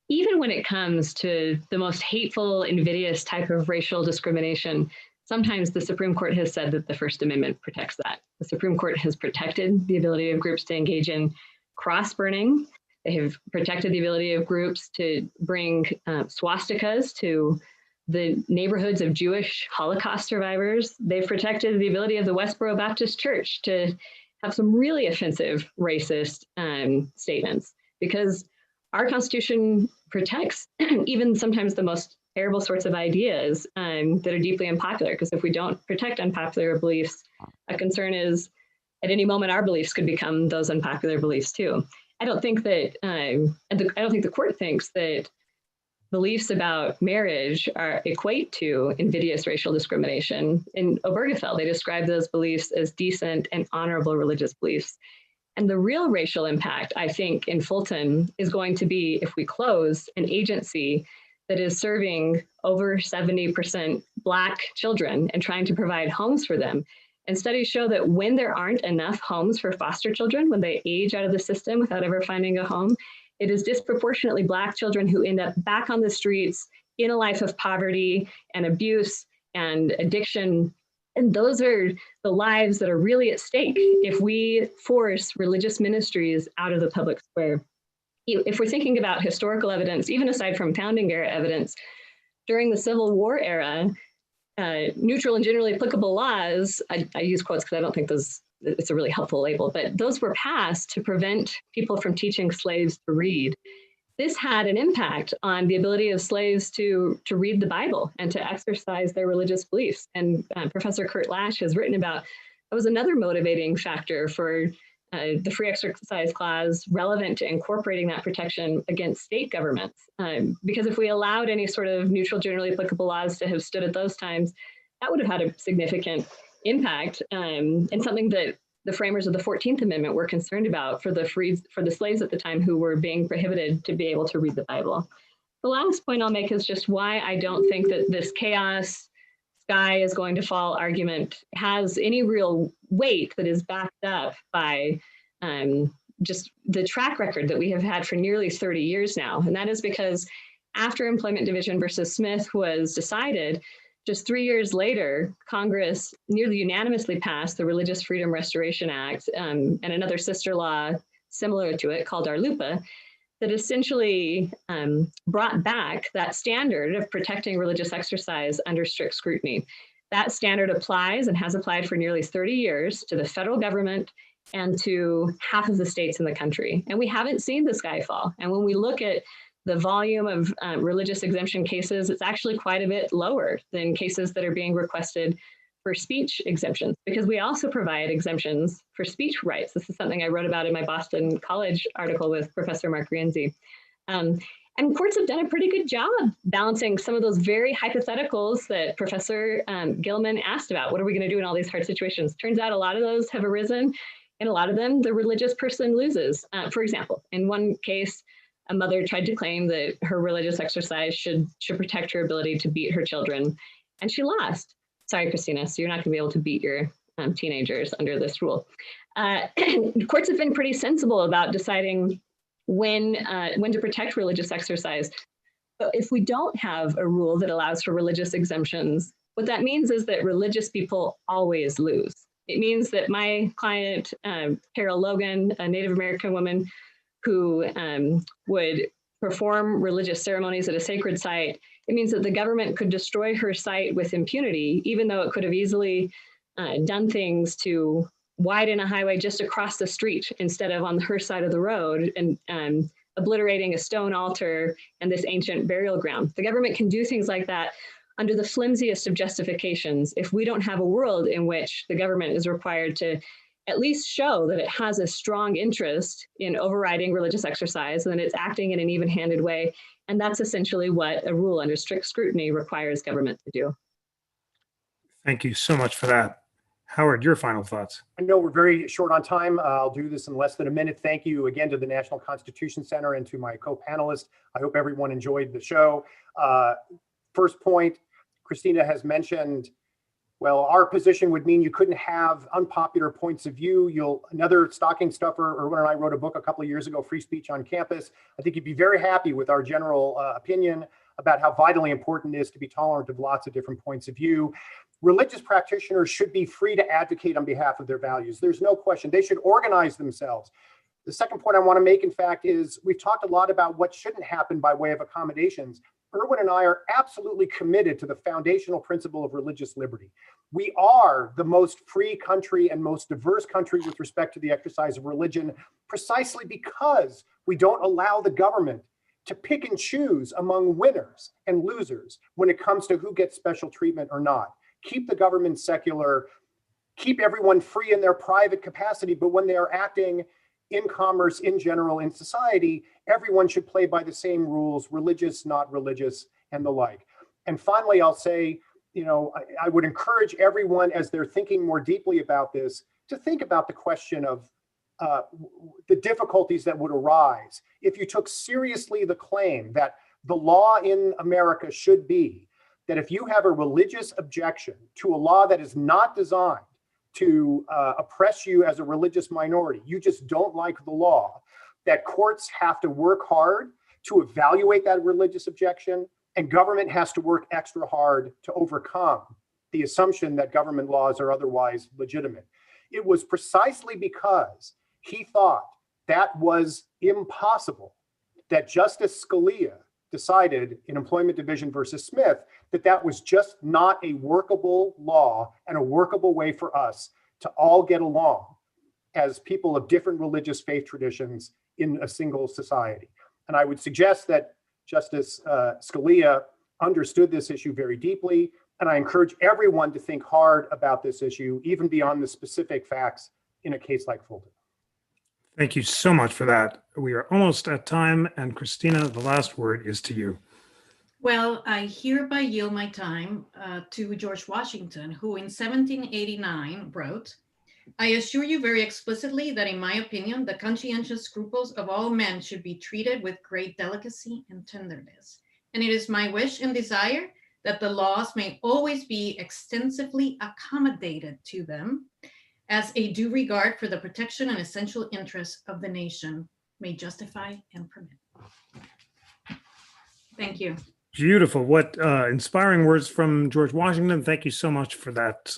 Even when it comes to the most hateful, invidious type of racial discrimination, sometimes the Supreme Court has said that the First Amendment protects that. The Supreme Court has protected the ability of groups to engage in cross-burning. They have protected the ability of groups to bring swastikas to the neighborhoods of Jewish Holocaust survivors. They've protected the ability of the Westboro Baptist Church to have some really offensive racist statements, because our Constitution protects even sometimes the most terrible sorts of ideas that are deeply unpopular. Because if we don't protect unpopular beliefs, a concern is at any moment our beliefs could become those unpopular beliefs too. I don't think that I don't think the court thinks that beliefs about marriage equate to invidious racial discrimination. In Obergefell, they describe those beliefs as decent and honorable religious beliefs. And the real racial impact, I think, in Fulton is going to be if we close an agency that is serving over 70% Black children and trying to provide homes for them. And studies show that when there aren't enough homes for foster children, when they age out of the system without ever finding a home, it is disproportionately Black children who end up back on the streets in a life of poverty and abuse and addiction. And those are the lives that are really at stake if we force religious ministries out of the public square. If we're thinking about historical evidence, even aside from founding era evidence, during the Civil War era, neutral and generally applicable laws, I use quotes because I don't think it's a really helpful label, but those were passed to prevent people from teaching slaves to read. This had an impact on the ability of slaves to read the Bible and to exercise their religious beliefs. And Professor Kurt Lash has written about that was another motivating factor for the free exercise clause relevant to incorporating that protection against state governments. Because if we allowed any sort of neutral, generally applicable laws to have stood at those times, that would have had a significant impact and something that the framers of the 14th Amendment were concerned about for the slaves at the time who were being prohibited to be able to read the Bible. The last point I'll make is just why I don't think that this chaos, sky is going to fall argument has any real weight that is backed up by just the track record that we have had for nearly 30 years now. And that is because after Employment Division versus Smith was decided, just 3 years later, Congress nearly unanimously passed the Religious Freedom Restoration Act and another sister law similar to it called RLUIPA that essentially brought back that standard of protecting religious exercise under strict scrutiny. That standard applies and has applied for nearly 30 years to the federal government and to half of the states in the country. And we haven't seen the sky fall. And when we look at the volume of religious exemption cases, it's actually quite a bit lower than cases that are being requested for speech exemptions, because we also provide exemptions for speech rights. This is something I wrote about in my Boston College article with Professor Mark Rienzi. And courts have done a pretty good job balancing some of those very hypotheticals that Professor Gillman asked about. What are we going to do in all these hard situations? Turns out a lot of those have arisen. In a lot of them, the religious person loses. For example, in one case, a mother tried to claim that her religious exercise should protect her ability to beat her children, and she lost. Sorry, Kristina, so you're not going to be able to beat your teenagers under this rule. Courts have been pretty sensible about deciding when to protect religious exercise. But if we don't have a rule that allows for religious exemptions, what that means is that religious people always lose. It means that my client, Carol Logan, a Native American woman who would perform religious ceremonies at a sacred site, it means that the government could destroy her site with impunity, even though it could have easily done things to widen a highway just across the street instead of on her side of the road, and obliterating a stone altar and this ancient burial ground. The government can do things like that under the flimsiest of justifications if we don't have a world in which the government is required to at least show that it has a strong interest in overriding religious exercise and that it's acting in an even-handed way. And that's essentially what a rule under strict scrutiny requires government to do. Thank you so much for that. Howard, your final thoughts. I know we're very short on time. I'll do this in less than a minute. Thank you again to the National Constitution Center and to my co-panelists. I hope everyone enjoyed the show. First point, Kristina has mentioned, well, our position would mean you couldn't have unpopular points of view. Another stocking stuffer, Erwin and I wrote a book a couple of years ago, Free Speech on Campus. I think you'd be very happy with our general opinion about how vitally important it is to be tolerant of lots of different points of view. Religious practitioners should be free to advocate on behalf of their values. There's no question. They should organize themselves. The second point I want to make, in fact, is we've talked a lot about what shouldn't happen by way of accommodations. Erwin and I are absolutely committed to the foundational principle of religious liberty. We are the most free country and most diverse country with respect to the exercise of religion, precisely because we don't allow the government to pick and choose among winners and losers when it comes to who gets special treatment or not. Keep the government secular, keep everyone free in their private capacity, but when they are acting in commerce, in general, in society, everyone should play by the same rules, religious, not religious, and the like. And finally, I'll say, I would encourage everyone, as they're thinking more deeply about this, to think about the question of the difficulties that would arise if you took seriously the claim that the law in America should be that if you have a religious objection to a law that is not designed to oppress you as a religious minority, you just don't like the law, that courts have to work hard to evaluate that religious objection, and government has to work extra hard to overcome the assumption that government laws are otherwise legitimate. It was precisely because he thought that was impossible that Justice Scalia decided in Employment Division versus Smith that was just not a workable law and a workable way for us to all get along as people of different religious faith traditions in a single society. And I would suggest that Justice Scalia understood this issue very deeply, and I encourage everyone to think hard about this issue, even beyond the specific facts in a case like Fulton. Thank you so much for that. We are almost at time, and Kristina, the last word is to you. Well, I hereby yield my time to George Washington, who in 1789 wrote, "I assure you very explicitly that in my opinion, the conscientious scruples of all men should be treated with great delicacy and tenderness. And it is my wish and desire that the laws may always be extensively accommodated to them, as a due regard for the protection and essential interests of the nation may justify and permit." Thank you. Beautiful. What inspiring words from George Washington. Thank you so much for that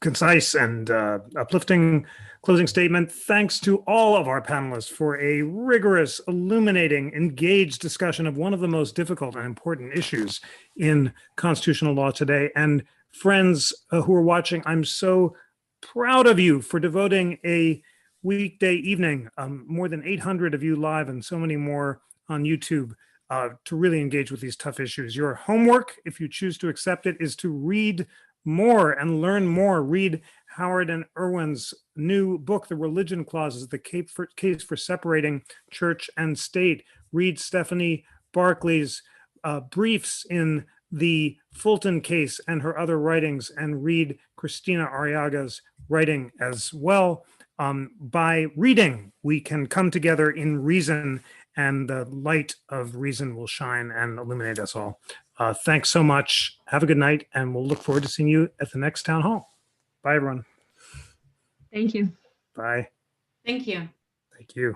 concise and uplifting closing statement. Thanks to all of our panelists for a rigorous, illuminating, engaged discussion of one of the most difficult and important issues in constitutional law today. And friends who are watching, I'm so proud of you for devoting a weekday evening, more than 800 of you live and so many more on YouTube, to really engage with these tough issues. Your homework, if you choose to accept it, is to read more and learn more. Read Howard and Erwin's new book, The Religion Clauses, the case for separating church and state. Read Stephanie Barclay's briefs in the Fulton case and her other writings, and read Kristina Arriaga's writing as well. By reading, we can come together in reason and the light of reason will shine and illuminate us all. Thanks so much. Have a good night, and we'll look forward to seeing you at the next town hall. Bye, everyone. Thank you. Bye. Thank you. Thank you.